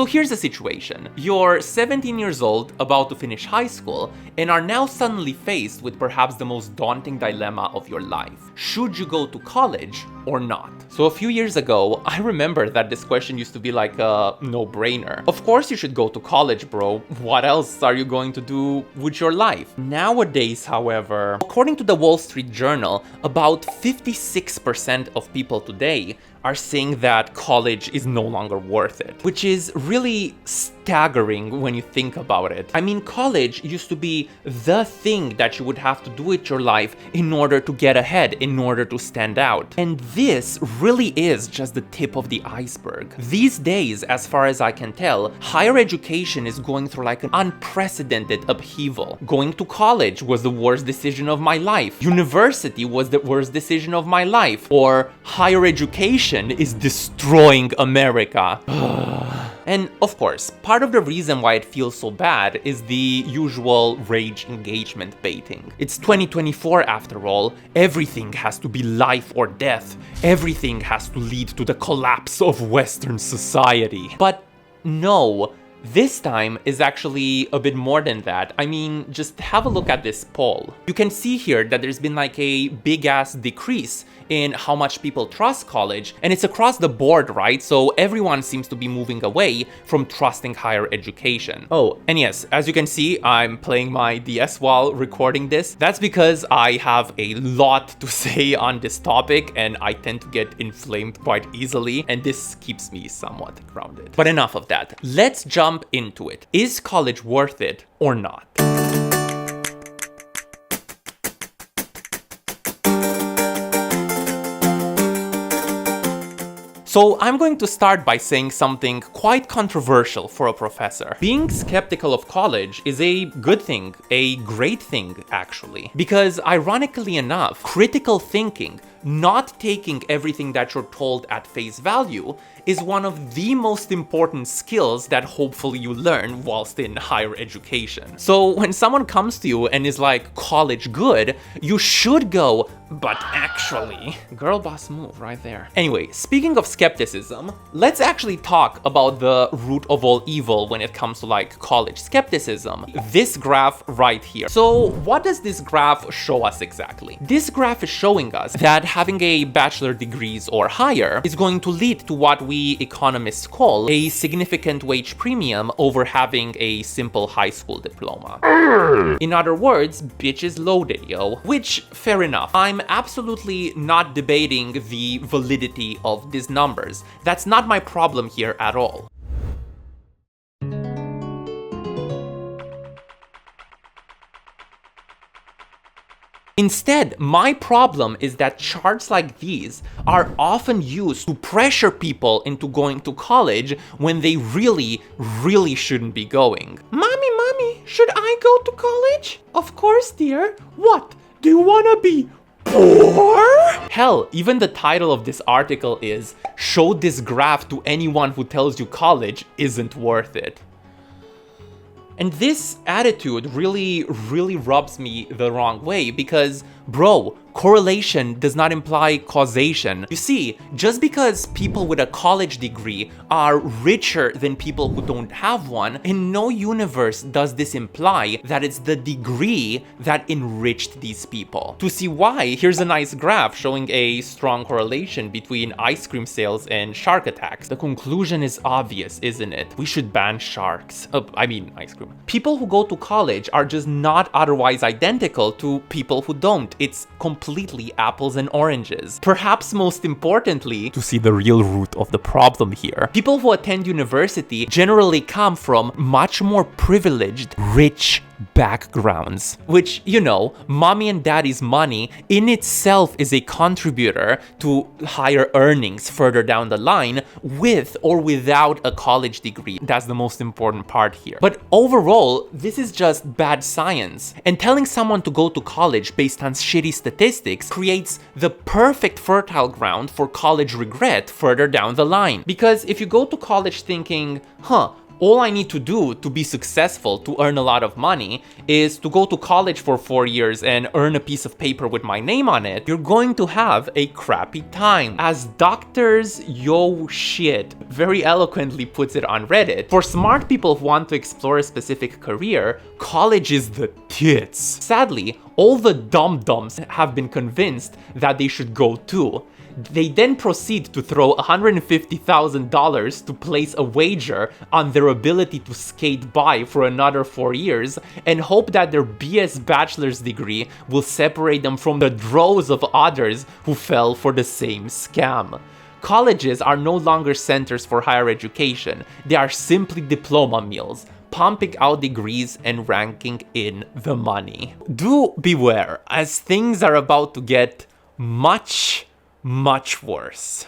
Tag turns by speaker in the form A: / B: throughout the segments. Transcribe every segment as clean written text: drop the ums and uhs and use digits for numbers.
A: So here's the situation. You're 17 years old, about to finish high school, and are now suddenly faced with perhaps the most daunting dilemma of your life. Should you go to college or not? So a few years ago, I remember that this question used to be like a no-brainer. Of course you should go to college, bro. What else are you going to do with your life? Nowadays, however, according to the Wall Street Journal, about 56% of people today are saying that college is no longer worth it, which is really staggering when you think about it. I mean, college used to be the thing that you would have to do with your life in order to get ahead, in order to stand out. And this really is just the tip of the iceberg. These days, as far as I can tell, higher education is going through like an unprecedented upheaval. Going to college was the worst decision of my life. University was the worst decision of my life. Or higher education is destroying America. And of course, part of the reason why it feels so bad is the usual rage engagement baiting. It's 2024 after all. Everything has to be life or death. Everything has to lead to the collapse of Western society. But no, this time is actually a bit more than that. I mean, just have a look at this poll. You can see here that there's been like a big ass decrease in how much people trust college, and it's across the board, right? So everyone seems to be moving away from trusting higher education. Oh, and yes, as you can see, I'm playing my DS while recording this. That's because I have a lot to say on this topic, and I tend to get inflamed quite easily, and this keeps me somewhat grounded. But enough of that. Let's jump into it. Is college worth it or not? So I'm going to start by saying something quite controversial for a professor. Being skeptical of college is a good thing, a great thing actually. Because ironically enough, critical thinking, not taking everything that you're told at face value, is one of the most important skills that hopefully you learn whilst in higher education. So when someone comes to you and is like, college good, you should go, but actually, girl boss move right there. Anyway, speaking of skepticism, let's actually talk about the root of all evil when it comes to like college skepticism. This graph right here. So what does this graph show us exactly? This graph is showing us that having a bachelor degrees or higher is going to lead to what we economists call a significant wage premium over having a simple high school diploma. In other words, bitch is loaded, yo. Which, fair enough. I'm absolutely not debating the validity of these numbers. That's not my problem here at all. Instead, my problem is that charts like these are often used to pressure people into going to college when they really shouldn't be going. Mommy, should I go to college? Of course, dear. What? Do you wanna be poor? Hell, even the title of this article is, "Show this graph to anyone who tells you college isn't worth it." And this attitude really rubs me the wrong way because, bro, correlation does not imply causation. You see, just because people with a college degree are richer than people who don't have one, in no universe does this imply that it's the degree that enriched these people. To see why, here's a nice graph showing a strong correlation between ice cream sales and shark attacks. The conclusion is obvious, isn't it? We should ban sharks. Ice cream. People who go to college are just not otherwise identical to people who don't. It's completely apples and oranges. Perhaps most importantly, to see the real root of the problem here, people who attend university generally come from much more privileged, rich backgrounds, which, you know, mommy and daddy's money in itself is a contributor to higher earnings further down the line, with or without a college degree. That's the most important part here. But overall, this is just bad science. And telling someone to go to college based on shitty statistics creates the perfect fertile ground for college regret further down the line. Because if you go to college thinking, all I need to do to be successful, to earn a lot of money, is to go to college for 4 years and earn a piece of paper with my name on it, you're going to have a crappy time. As doctors, yo shit very eloquently puts it on Reddit, for smart people who want to explore a specific career, college is the tits. Sadly, all the dum-dums have been convinced that they should go too. They then proceed to throw $150,000 to place a wager on their ability to skate by for another 4 years and hope that their BS bachelor's degree will separate them from the droves of others who fell for the same scam. Colleges are no longer centers for higher education. They are simply diploma mills, pumping out degrees and ranking in the money. Do beware, as things are about to get much worse.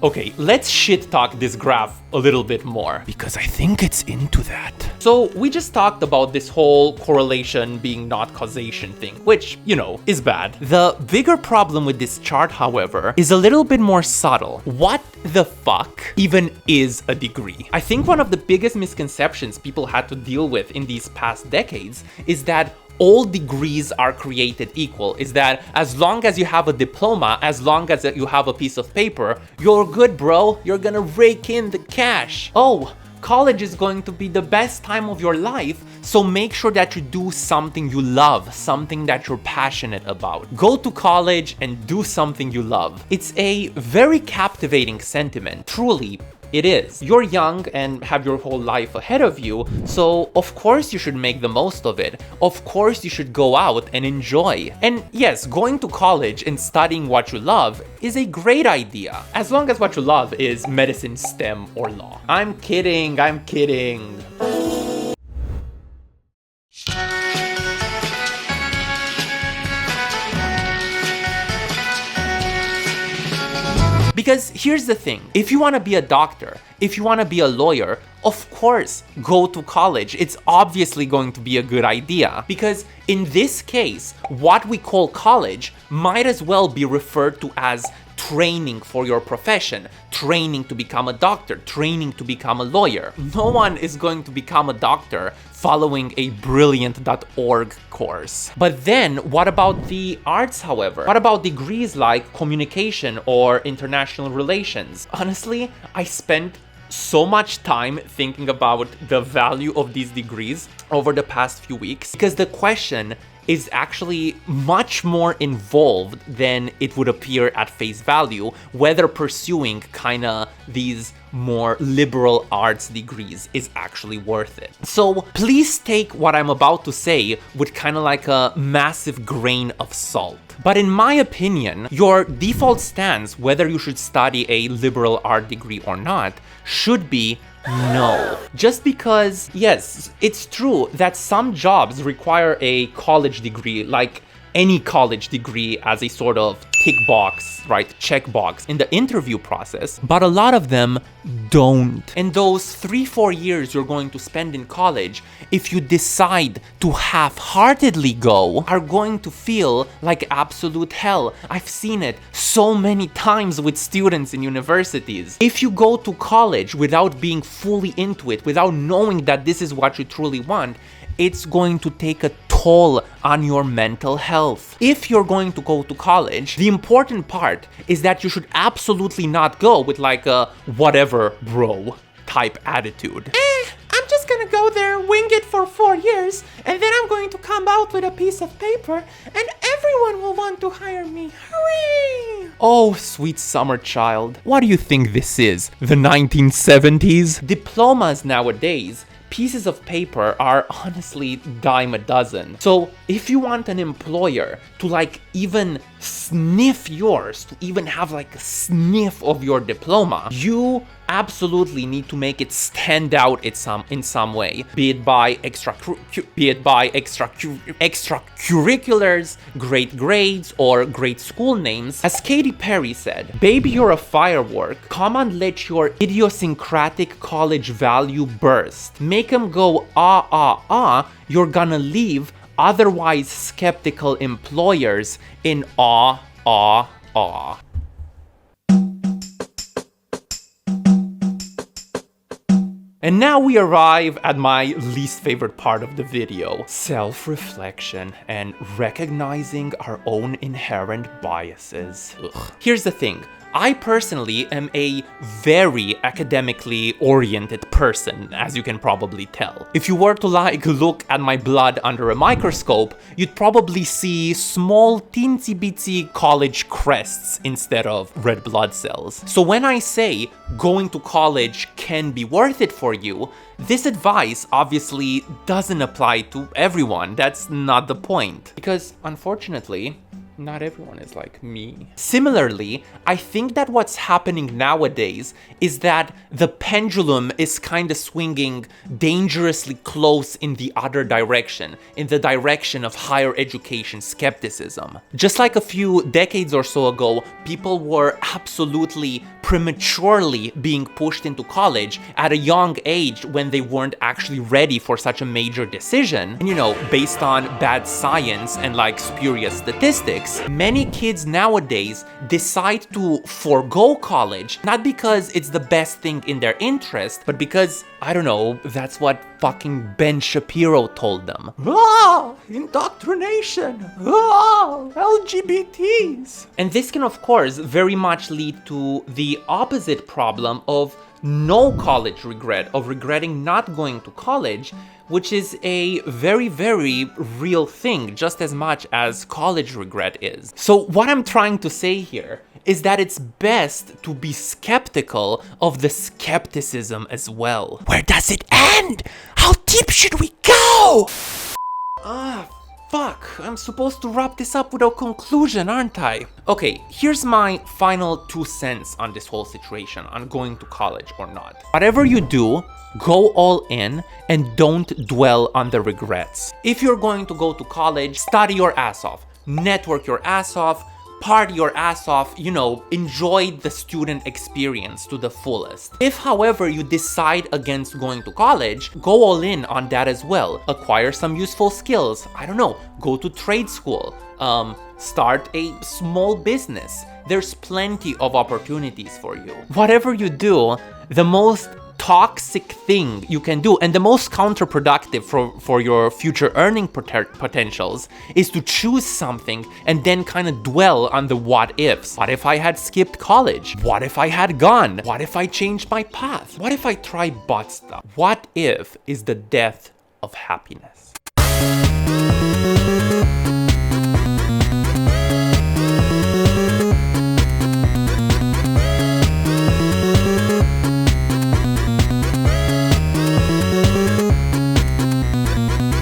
A: Okay, let's shit talk this graph a little bit more, because I think it's into that. So we just talked about this whole correlation being not causation thing, which, you know, is bad. The bigger problem with this chart, however, is a little bit more subtle. What the fuck even is a degree? I think one of the biggest misconceptions people had to deal with in these past decades is that all degrees are created equal, is that as long as you have a diploma, as long as you have a piece of paper, you're good, bro. You're gonna rake in the cash. Oh, college is going to be the best time of your life, so make sure that you do something you love, something that you're passionate about. Go to college and do something you love. It's a very captivating sentiment, truly. It is. You're young and have your whole life ahead of you, so of course you should make the most of it. Of course you should go out and enjoy. And yes, going to college and studying what you love is a great idea, as long as what you love is medicine, STEM, or law. I'm kidding, I'm kidding. Because here's the thing, if you want to be a doctor, if you want to be a lawyer, of course, go to college. It's obviously going to be a good idea. Because in this case, what we call college might as well be referred to as training for your profession, training to become a doctor, training to become a lawyer. No one is going to become a doctor following a brilliant.org course. But then what about the arts, however? What about degrees like communication or international relations? Honestly, I spent so much time thinking about the value of these degrees over the past few weeks, because the question is actually much more involved than it would appear at face value, whether pursuing kinda these more liberal arts degrees is actually worth it. So please take what I'm about to say with kinda like a massive grain of salt. But in my opinion, your default stance, whether you should study a liberal art degree or not, should be no. Just because, yes, it's true that some jobs require a college degree, like any college degree as a sort of tick box, right, check box in the interview process, but a lot of them don't. And those 3-4 years you're going to spend in college, if you decide to half-heartedly go, are going to feel like absolute hell. I've seen it so many times with students in universities. If you go to college without being fully into it, without knowing that this is what you truly want, it's going to take a toll on your mental health. If you're going to go to college, the important part is that you should absolutely not go with like a whatever bro type attitude. I'm just gonna go there, wing it for 4 years, and then I'm going to come out with a piece of paper and everyone will want to hire me. Hooray! Oh, sweet summer child. What do you think this is? The 1970s? Diplomas nowadays, pieces of paper, are honestly dime a dozen. So if you want an employer to like even sniff yours, to even have like a sniff of your diploma, you absolutely need to make it stand out in some way, be it by extracurriculars, great grades, or great school names. As Katy Perry said, "Baby, you're a firework. Come and let your idiosyncratic college value burst. Make them go ah ah ah. You're gonna leave otherwise skeptical employers in awe, awe, awe." And now we arrive at my least favorite part of the video: self-reflection and recognizing our own inherent biases. Ugh. Here's the thing. I personally am a very academically oriented person, as you can probably tell. If you were to look at my blood under a microscope, you'd probably see small teensy bitsy college crests instead of red blood cells. So when I say going to college can be worth it for you, this advice obviously doesn't apply to everyone. That's not the point. Because unfortunately, not everyone is like me. Similarly, I think that what's happening nowadays is that the pendulum is kind of swinging dangerously close in the other direction, in the direction of higher education skepticism. Just like a few decades or so ago, people were absolutely prematurely being pushed into college at a young age when they weren't actually ready for such a major decision. And you know, based on bad science and like spurious statistics, many kids nowadays decide to forego college, not because it's the best thing in their interest, but because, I don't know, that's what fucking Ben Shapiro told them. Ah, indoctrination. Ah, LGBTs. And this can, of course, very much lead to the opposite problem of no college regret, of regretting not going to college, which is a very, very real thing, just as much as college regret is. So what I'm trying to say here is that it's best to be skeptical of the skepticism as well. Where does it end? How deep should we go? Fuck, I'm supposed to wrap this up with a conclusion, aren't I? Okay, here's my final 2 cents on this whole situation, on going to college or not. Whatever you do, go all in and don't dwell on the regrets. If you're going to go to college, study your ass off, network your ass off, party your ass off, you know, enjoy the student experience to the fullest. If, however, you decide against going to college, go all in on that as well. Acquire some useful skills. I don't know, go to trade school, start a small business. There's plenty of opportunities for you. Whatever you do, the most toxic thing you can do and the most counterproductive for your future earning potentials is to choose something and then kind of dwell on the what ifs. What if I had skipped college? What if I had gone? What if I changed my path? What if I tried butt stuff? What if is the death of happiness.